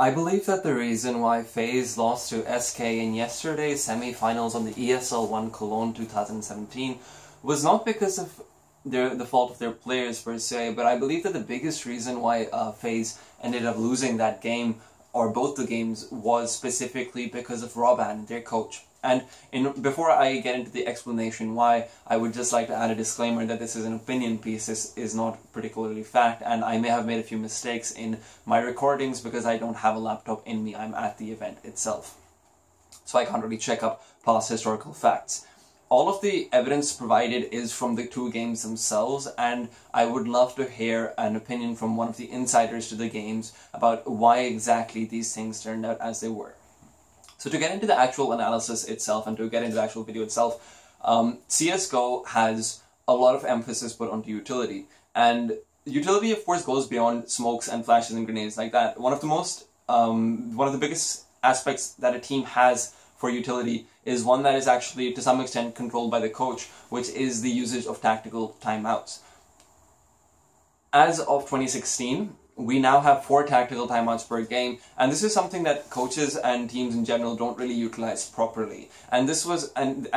I believe that the reason why Faze lost to SK in yesterday's semi-finals on the ESL One Cologne 2017 was not because of the fault of their players per se, but I believe that the biggest reason why Faze ended up losing that game, or both the games, was specifically because of Robban, their coach. And before I get into the explanation why, I would just like to add a disclaimer that this is an opinion piece. This is not particularly fact, and I may have made a few mistakes in my recordings because I don't have a laptop in me. I'm at the event itself, so I can't really check up past historical facts. All of the evidence provided is from the two games themselves, and I would love to hear an opinion from one of the insiders to the games about why exactly these things turned out as they were. So to get into the actual analysis itself and to get into the actual video itself, CSGO has a lot of emphasis put onto utility. And utility, of course, goes beyond smokes and flashes and grenades like that. One of the biggest aspects that a team has for utility is one that is actually, to some extent, controlled by the coach, which is the usage of tactical timeouts. As of 2016, we now have 4 tactical timeouts per game, and this is something that coaches and teams in general don't really utilize properly. And this was an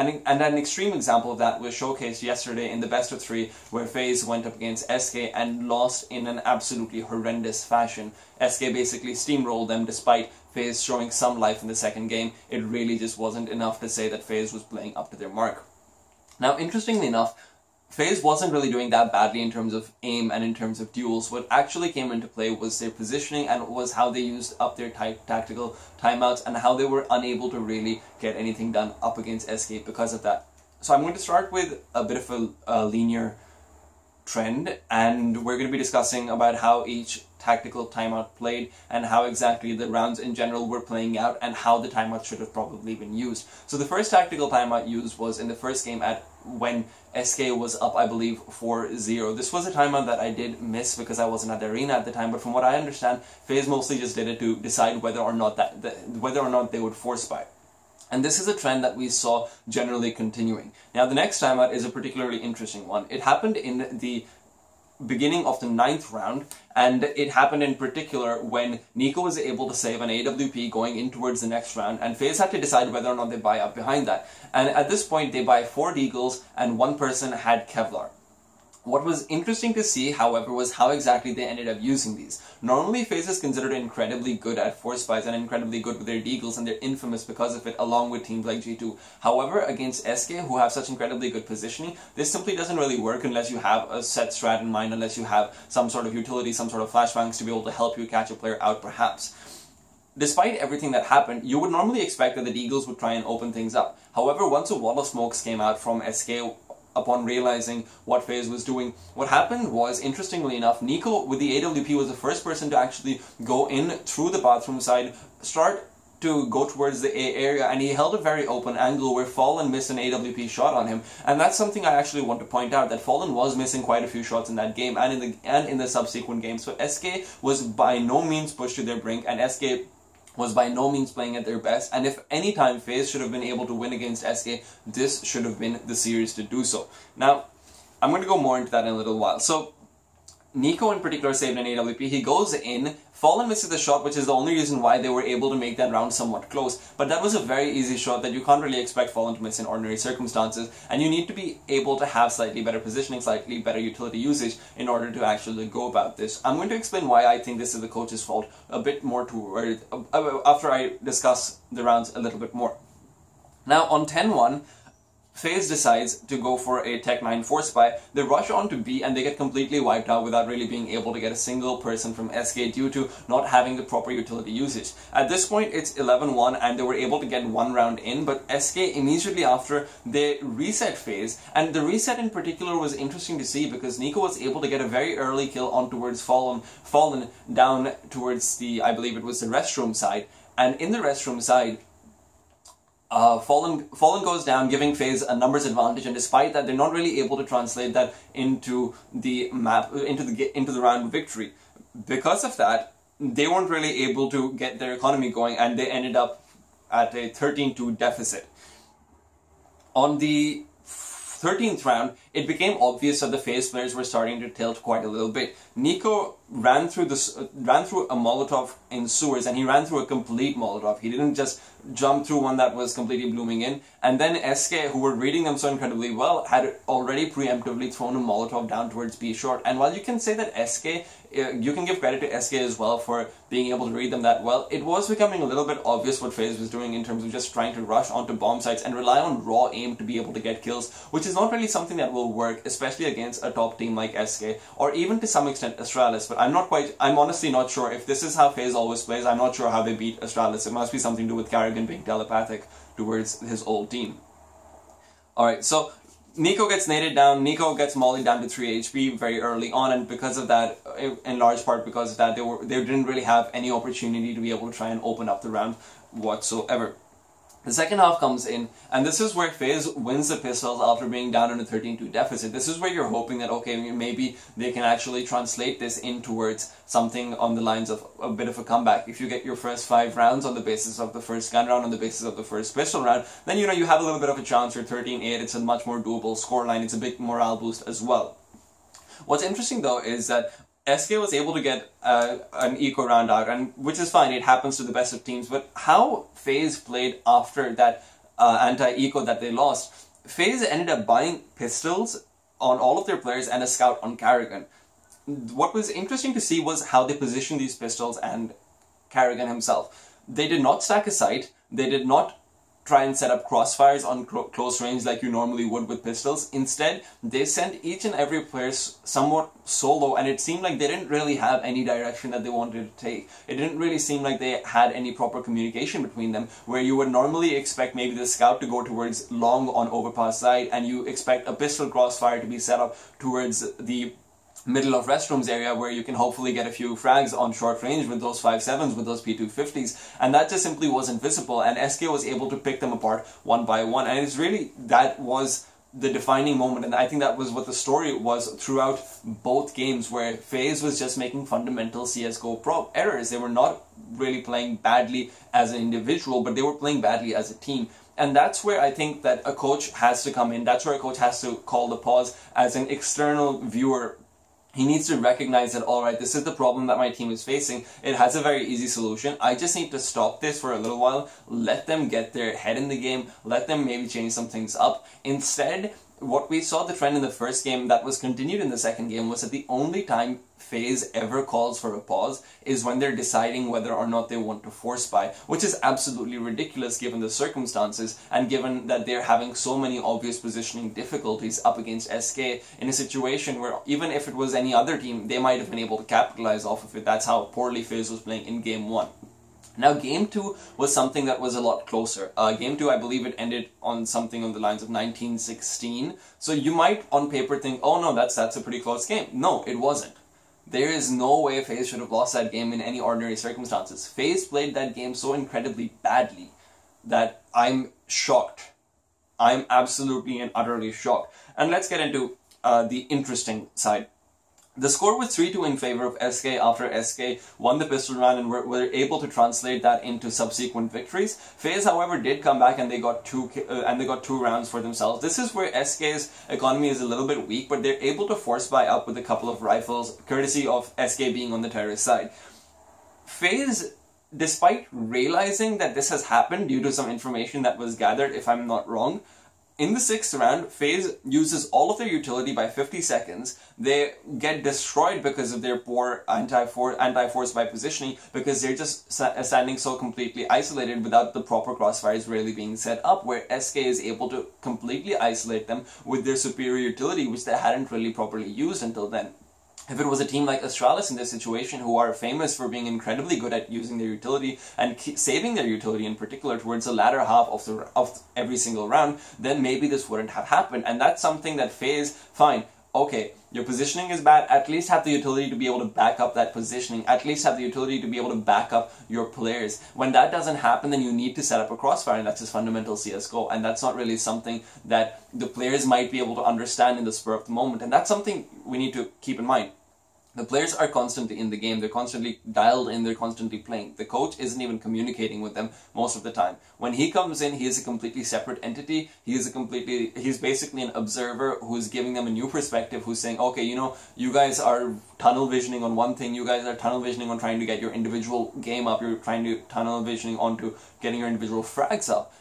extreme example of that was showcased yesterday in the best of 3, where Faze went up against SK and lost in an absolutely horrendous fashion. SK basically steamrolled them despite Faze showing some life in the second game. It really just wasn't enough to say that Faze was playing up to their mark. Now, interestingly enough, Faze wasn't really doing that badly in terms of aim and in terms of duels. What actually came into play was their positioning, and was how they used up their tactical timeouts and how they were unable to really get anything done up against SK because of that. So I'm going to start with a bit of a linear trend, and we're going to be discussing about how each tactical timeout played and how exactly the rounds in general were playing out and how the timeout should have probably been used. So the first tactical timeout used was in the first game when SK was up, I believe, 4-0. This was a timeout that I did miss because I wasn't at the arena at the time, but from what I understand, Faze mostly just did it to decide whether or not they would force buy. And this is a trend that we saw generally continuing. Now, the next timeout is a particularly interesting one. It happened in the beginning of the 9th round, and it happened in particular when Nico was able to save an AWP going in towards the next round, and Faze had to decide whether or not they buy up behind that. And at this point, they buy 4 Deagles, and one person had Kevlar. What was interesting to see, however, was how exactly they ended up using these. Normally, Faze is considered incredibly good at force buys and incredibly good with their Deagles, and they're infamous because of it, along with teams like G2. However, against SK, who have such incredibly good positioning, this simply doesn't really work unless you have a set strat in mind, unless you have some sort of utility, some sort of flashbangs to be able to help you catch a player out, perhaps. Despite everything that happened, you would normally expect that the Deagles would try and open things up. However, once a wall of smokes came out from SK, upon realizing what Faze was doing, what happened was, interestingly enough, Nico with the AWP was the first person to actually go in through the bathroom side, start to go towards the A area, and he held a very open angle where Fallen missed an AWP shot on him. And that's something I actually want to point out, that Fallen was missing quite a few shots in that game and in the subsequent games. So SK was by no means pushed to their brink, and SK was by no means playing at their best, and if any time Faze should have been able to win against SK, this should have been the series to do so. Now, I'm going to go more into that in a little while. So, Nico in particular saved an AWP, he goes in, Fallen misses the shot, which is the only reason why they were able to make that round somewhat close, but that was a very easy shot that you can't really expect Fallen to miss in ordinary circumstances, and you need to be able to have slightly better positioning, slightly better utility usage in order to actually go about this. I'm going to explain why I think this is the coach's fault a bit more after I discuss the rounds a little bit more. Now, on 10-1, Faze decides to go for a Tech 9 force buy. They rush on to B and they get completely wiped out without really being able to get a single person from SK due to not having the proper utility usage. At this point, it's 11-1 and they were able to get 1 round in, but SK immediately after, they reset Faze, and the reset in particular was interesting to see because Nico was able to get a very early kill on towards Fallen down towards the, I believe it was the restroom side, and in the restroom side, Fallen goes down, giving Faze a numbers advantage, and despite that, they're not really able to translate that into the map, into the round victory. Because of that, they weren't really able to get their economy going, and they ended up at a 13-2 deficit. On the 13th round, it became obvious that the Faze players were starting to tilt quite a little bit. Nico ran through a Molotov in sewers, and he ran through a complete Molotov. He didn't just jump through one that was completely blooming in. And then SK, who were reading them so incredibly well, had already preemptively thrown a Molotov down towards B short. And while you can say that SK, you can give credit to SK as well for being able to read them that well, it was becoming a little bit obvious what Faze was doing in terms of just trying to rush onto bomb sites and rely on raw aim to be able to get kills, which is not really something that will work, especially against a top team like SK, or even to some extent Astralis. But I'm honestly not sure if this is how Faze always plays. I'm not sure how they beat Astralis. It must be something to do with Karrigan being telepathic towards his old team. Alright, so Nico gets naded down, Nico gets mollied down to 3 HP very early on, and because of that, in large part because of that, they didn't really have any opportunity to be able to try and open up the round whatsoever. The second half comes in, and this is where Faze wins the pistols after being down in a 13-2 deficit. This is where you're hoping that, okay, maybe they can actually translate this in towards something on the lines of a bit of a comeback. If you get your first 5 rounds on the basis of the first gun round, on the basis of the first pistol round, then you have a little bit of a chance. You're 13-8, it's a much more doable scoreline, it's a big morale boost as well. What's interesting though is that SK was able to get an eco round out, and which is fine, it happens to the best of teams, but how Faze played after that anti-eco that they lost, Faze ended up buying pistols on all of their players and a scout on Karrigan. What was interesting to see was how they positioned these pistols and Karrigan himself. They did not stack a sight, they did not try and set up crossfires on close range like you normally would with pistols. Instead, they sent each and every player somewhat solo, and it seemed like they didn't really have any direction that they wanted to take. It didn't really seem like they had any proper communication between them, where you would normally expect maybe the scout to go towards long on overpass side, and you expect a pistol crossfire to be set up towards the middle of restrooms area where you can hopefully get a few frags on short range with those 5.7s, with those P250s, and that just simply wasn't visible, and SK was able to pick them apart one by one, and it's really, that was the defining moment, and I think that was what the story was throughout both games, where Faze was just making fundamental CSGO errors. They were not really playing badly as an individual, but they were playing badly as a team. And that's where I think that a coach has to come in, that's where a coach has to call the pause as an external viewer. He needs to recognize that, alright, this is the problem that my team is facing. It has a very easy solution. I just need to stop this for a little while, let them get their head in the game, let them maybe change some things up. Instead, what we saw the trend in the first game that was continued in the second game was that the only time Faze ever calls for a pause is when they're deciding whether or not they want to force buy, which is absolutely ridiculous given the circumstances and given that they're having so many obvious positioning difficulties up against SK in a situation where even if it was any other team, they might have been able to capitalize off of it. That's how poorly Faze was playing in Game 1. Now, Game 2 was something that was a lot closer. Game 2, I believe it ended on something on the lines of 19-16. So you might, on paper, think, oh no, that's a pretty close game. No, it wasn't. There is no way Faze should have lost that game in any ordinary circumstances. Faze played that game so incredibly badly that I'm shocked. I'm absolutely and utterly shocked. And let's get into the interesting side. The score was 3-2 in favor of SK after SK won the pistol round and were able to translate that into subsequent victories. Faze, however, did come back and they got two rounds for themselves. This is where SK's economy is a little bit weak, but they're able to force buy up with a couple of rifles, courtesy of SK being on the terrorist side. Faze, despite realizing that this has happened due to some information that was gathered, if I'm not wrong, in the 6th round, Faze uses all of their utility by 50 seconds. They get destroyed because of their poor anti-force by positioning, because they're just standing so completely isolated without the proper crossfires really being set up, where SK is able to completely isolate them with their superior utility, which they hadn't really properly used until then. If it was a team like Astralis in this situation, who are famous for being incredibly good at using their utility and saving their utility in particular towards the latter half of every single round, then maybe this wouldn't have happened. And that's something that Faze, fine, okay, your positioning is bad, at least have the utility to be able to back up that positioning, at least have the utility to be able to back up your players. When that doesn't happen, then you need to set up a crossfire, and that's just fundamental CSGO, and that's not really something that the players might be able to understand in the spur of the moment, and that's something we need to keep in mind. The players are constantly in the game, they're constantly dialed in, they're constantly playing. The coach isn't even communicating with them most of the time. When he comes in, he is a completely separate entity. He's basically an observer who's giving them a new perspective, who's saying, okay, you know, you guys are tunnel visioning on one thing, you guys are tunnel visioning on trying to get your individual game up, you're trying to tunnel visioning onto getting your individual frags up.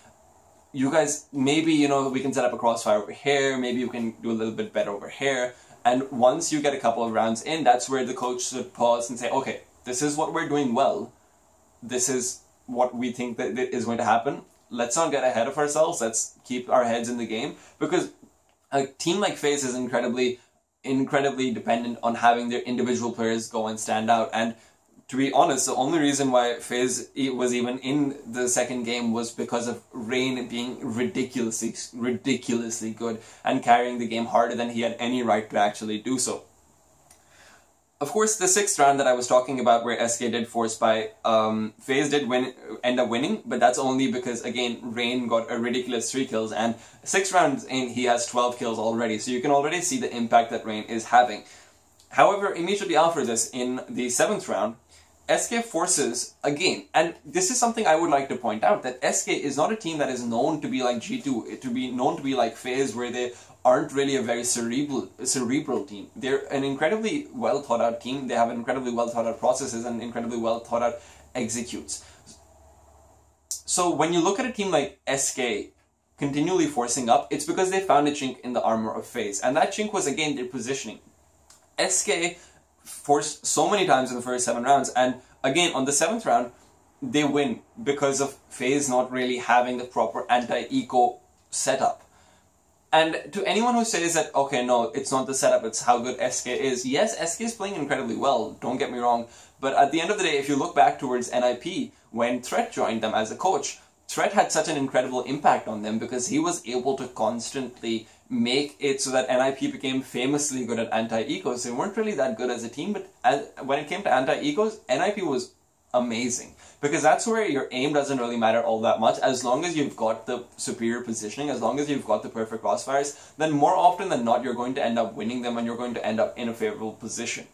You guys, maybe, you know, we can set up a crossfire over here, maybe you can do a little bit better over here. And once you get a couple of rounds in, that's where the coach should pause and say, okay, this is what we're doing well. This is what we think that is going to happen. Let's not get ahead of ourselves. Let's keep our heads in the game. Because a team like Faze is incredibly dependent on having their individual players go and stand out. And to be honest, the only reason why Faze was even in the second game was because of Rain being ridiculously good and carrying the game harder than he had any right to actually do so. Of course, the 6th round that I was talking about where SK did force by, Faze did end up winning, but that's only because, again, Rain got a ridiculous 3 kills, and 6 rounds in, he has 12 kills already, so you can already see the impact that Rain is having. However, immediately after this, in the 7th round, SK forces again, and this is something I would like to point out, that SK is not a team that is known to be like G2, to be known to be like Faze, where they aren't really a very cerebral team. They're an incredibly well thought out team, they have incredibly well thought out processes and incredibly well thought out executes. So when you look at a team like SK continually forcing up, it's because they found a chink in the armor of Faze, and that chink was again their positioning. SK forced so many times in the first 7 rounds, and again on the 7th round they win because of Faze not really having the proper anti-eco setup. And to anyone who says that, okay, no, it's not the setup, it's how good SK is, yes, SK is playing incredibly well, don't get me wrong, but at the end of the day, if you look back towards NIP, when Threat joined them as a coach, Threat had such an incredible impact on them because he was able to constantly make it so that NIP became famously good at anti-ecos. They weren't really that good as a team, but when it came to anti-ecos, NIP was amazing. Because that's where your aim doesn't really matter all that much. As long as you've got the superior positioning, as long as you've got the perfect crossfires, then more often than not, you're going to end up winning them and you're going to end up in a favorable position.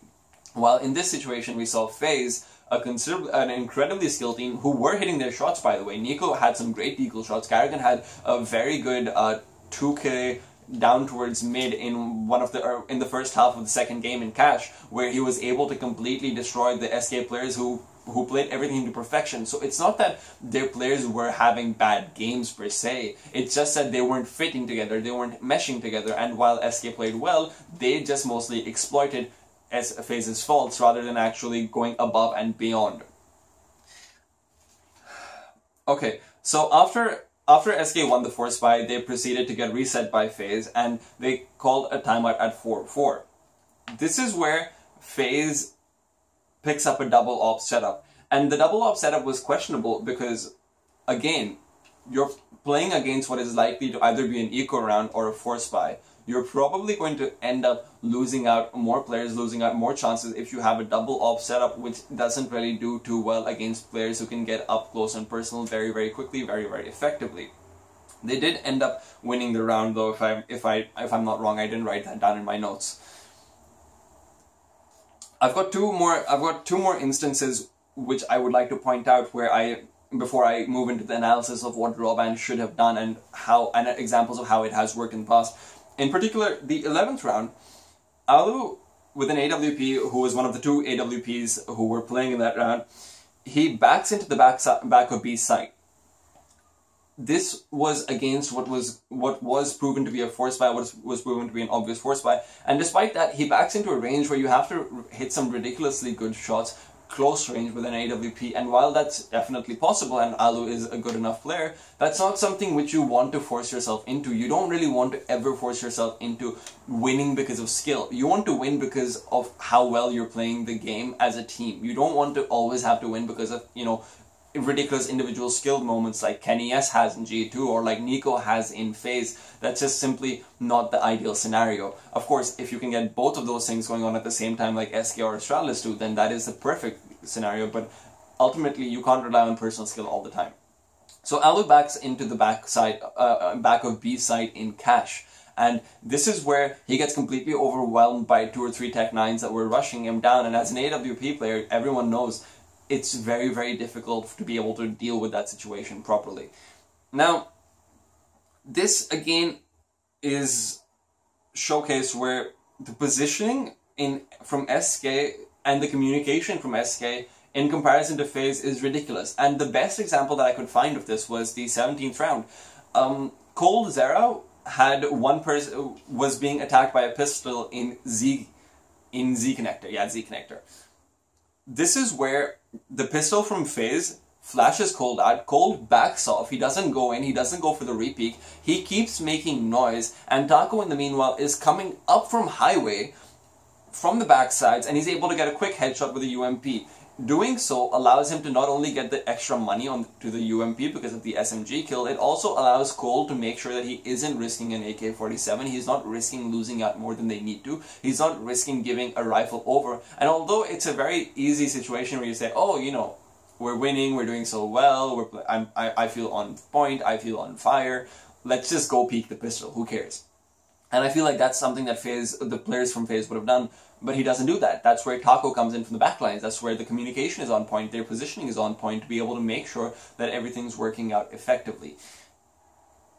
While in this situation, we saw Faze, an incredibly skilled team who were hitting their shots, by the way. Nico had some great deagle shots. Karrigan had a very good 2K down towards mid in in the first half of the second game in Cash, where he was able to completely destroy the SK players who played everything to perfection. So it's not that their players were having bad games per se, it's just that they weren't fitting together, they weren't meshing together, and while SK played well, they just mostly exploited Faze's faults rather than actually going above and beyond. Okay, so after SK won the force buy, they proceeded to get reset by Faze, and they called a timeout at 4-4. This is where Faze picks up a double op setup, and the double op setup was questionable because, again, you're playing against what is likely to either be an eco round or a force buy. You're probably going to end up losing out more players, losing out more chances if you have a double op setup, which doesn't really do too well against players who can get up close and personal very, very quickly, very, very effectively. They did end up winning the round, though. If I'm not wrong, I didn't write that down in my notes. I've got two more instances which I would like to point out before I move into the analysis of what Robban should have done and examples of how it has worked in the past. In particular, the 11th round, Alu, with an AWP, who was one of the 2 AWPs who were playing in that round, he backs into the back of B's site. This was against what was proven to be a force buy, what was proven to be an obvious force buy, and despite that, he backs into a range where you have to hit some ridiculously good shots, close range with an AWP, and while that's definitely possible, and Alu is a good enough player, that's not something which you want to force yourself into. You don't really want to ever force yourself into winning because of skill. You want to win because of how well you're playing the game as a team. You don't want to always have to win because of, ridiculous individual skill moments like Kenny S has in G2 or like Nico has in Faze. That's just simply not the ideal scenario. Of course, if you can get both of those things going on at the same time like SK or Astralis do, then that is the perfect scenario, but ultimately you can't rely on personal skill all the time. So Alu backs into the back of B's side in Cash, And this is where he gets completely overwhelmed by 2 or 3 Tech 9s that were rushing him down. And as an AWP player, everyone knows it's very, very difficult to be able to deal with that situation properly. Now, this again is showcased where the positioning from SK and the communication from SK in comparison to Faze is ridiculous. And the best example that I could find of this was the 17th round. Cold Zera had one person was being attacked by a pistol in Z connector. Yeah, Z connector. This is where the pistol from Faze flashes Cold out. Cold backs off. He doesn't go in. He doesn't go for the repeat. He keeps making noise. And Taco, in the meanwhile, is coming up from highway from the backsides, and he's able to get a quick headshot with a UMP. Doing so allows him to not only get the extra money to the UMP because of the SMG kill, it also allows Cole to make sure that he isn't risking an AK-47. He's not risking losing out more than they need to. He's not risking giving a rifle over. And although it's a very easy situation where you say, oh, you know, we're winning, we're doing so well, I feel on point, I feel on fire, let's just go peek the pistol, who cares? And I feel like that's something that the players from Faze would have done, but he doesn't do that. That's where Taco comes in from the backlines. That's where the communication is on point, their positioning is on point to be able to make sure that everything's working out effectively.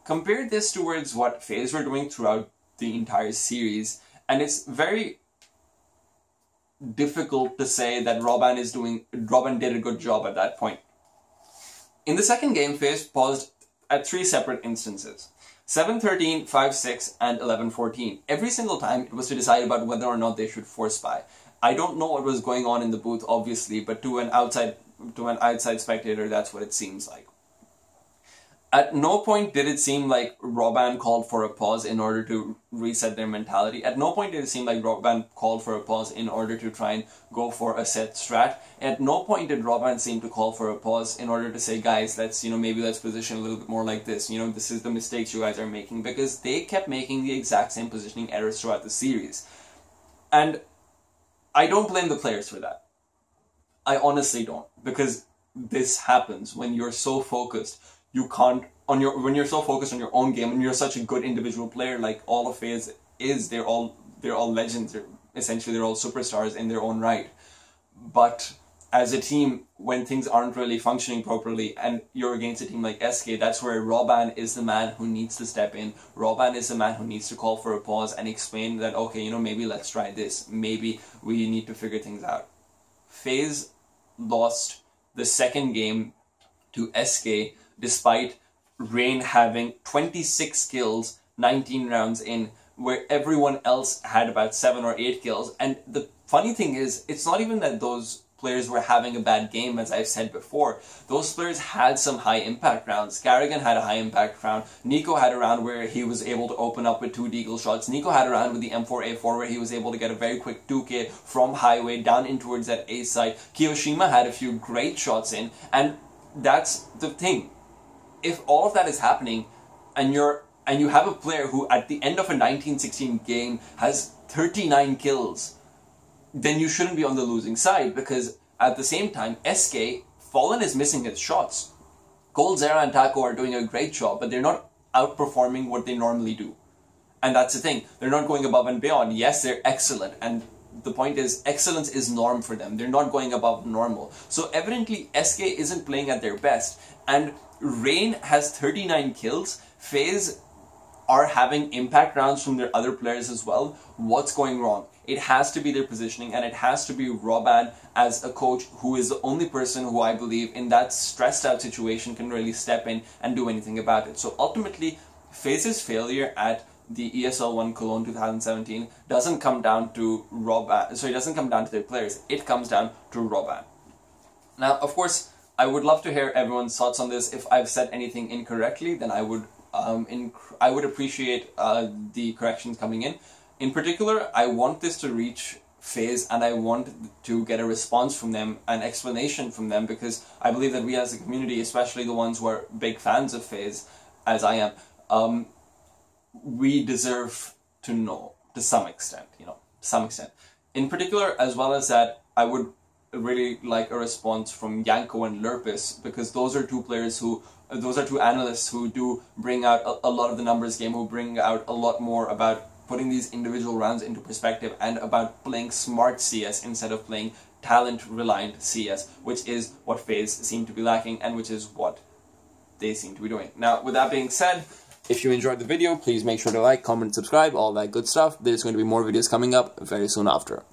Compare this towards what Faze were doing throughout the entire series, and it's very difficult to say that Robban did a good job at that point. In the second game, Faze paused at 3 separate instances. 7-13, 5-6, and 11-14. Every single time it was to decide about whether or not they should force buy. I don't know what was going on in the booth, obviously, but to an outside spectator, that's what it seems like. At no point did it seem like Robban called for a pause in order to reset their mentality. At no point did it seem like Robban called for a pause in order to try and go for a set strat. At no point did Robban seem to call for a pause in order to say, guys, let's, maybe let's position a little bit more like this. This is the mistakes you guys are making, because they kept making the exact same positioning errors throughout the series. And I don't blame the players for that. I honestly don't, because this happens when you're so focused. You can't, when you're so focused on your own game, and you're such a good individual player like all of Faze is, they're all legends, essentially they're all superstars in their own right. But as a team, when things aren't really functioning properly and you're against a team like SK, that's where Robban is the man who needs to step in. Robban is the man who needs to call for a pause and explain that, okay, maybe let's try this. Maybe we need to figure things out. Faze lost the second game to SK despite Rain having 26 kills, 19 rounds in, where everyone else had about 7 or 8 kills. And the funny thing is, it's not even that those players were having a bad game, as I've said before. Those players had some high impact rounds. Carrigan had a high impact round. Nico had a round where he was able to open up with 2 deagle shots. Nico had a round with the M4A4 where he was able to get a very quick 2K from highway down in towards that A site. Kiyoshima had a few great shots in, and that's the thing. If all of that is happening, and you have a player who at the end of a 1916 game has 39 kills, then you shouldn't be on the losing side, because at the same time, SK, Fallen is missing his shots. Cold, Zera, and Taco are doing a great job, but they're not outperforming what they normally do. And that's the thing. They're not going above and beyond. Yes, they're excellent, and the point is, excellence is norm for them. They're not going above normal. So evidently, SK isn't playing at their best, and Rain has 39 kills. Faze are having impact rounds from their other players as well. What's going wrong? It has to be their positioning, and it has to be Robban as a coach, who is the only person who I believe in that stressed out situation can really step in and do anything about it. So ultimately, Faze's failure at the ESL One Cologne 2017 doesn't come down to Robban. So it doesn't come down to their players. It comes down to Robban. Now, of course, I would love to hear everyone's thoughts on this. If I've said anything incorrectly, then I would appreciate the corrections coming in. In particular, I want this to reach Faze, and I want to get a response from them, an explanation from them, because I believe that we as a community, especially the ones who are big fans of Faze, as I am, we deserve to know to some extent, to some extent. In particular, as well as that, I would really like a response from Yanko and Lurpus, because those are two players who, those are two analysts who do bring out a lot of the numbers game, who bring out a lot more about putting these individual rounds into perspective and about playing smart CS instead of playing talent-reliant CS, which is what Faze seem to be lacking and which is what they seem to be doing. Now, with that being said, if you enjoyed the video, please make sure to like, comment, subscribe, all that good stuff. There's going to be more videos coming up very soon after.